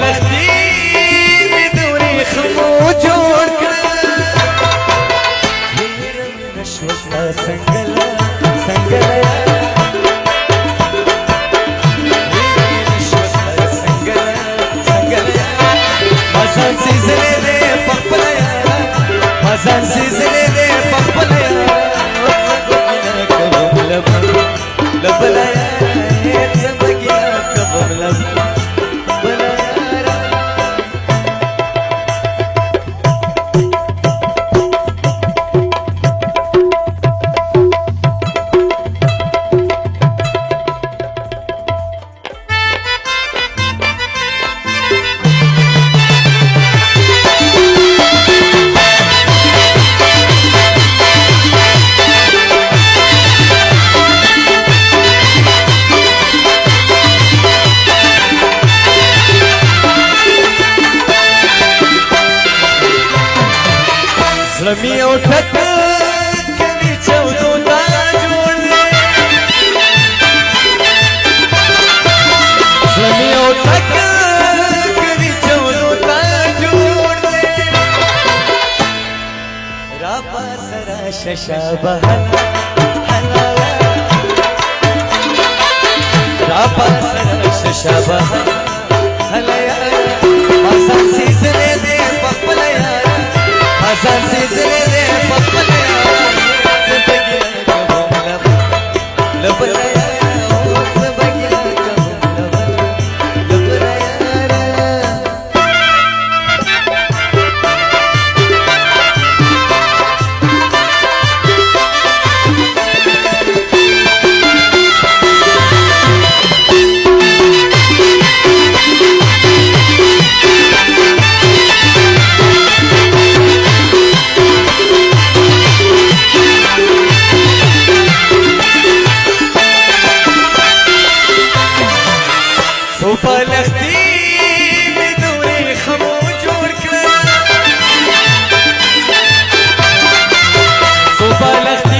लख्ती में दूरी खमो जोड़ कर नशवता संगला संगला नशवता संगला संगला मसान सिजले दे पपलाया मसान सिजले दे पपलाया कबम लब लबलाया जबगिया कबम लब लमी उठत कभी चौदों जोड़ लमी उठत कभी चौदों जोड़ रापा सरा शशा बहला हलावा रापा सरा शशा बहला हलाया मसान सिजले दे पपलाया मसान सिजले दे पपलाया जबगिया कबम लब लबलाया जबगिया कबम लब लबलाया लख्ती में दूरी खमो जोड़ कर लख्ती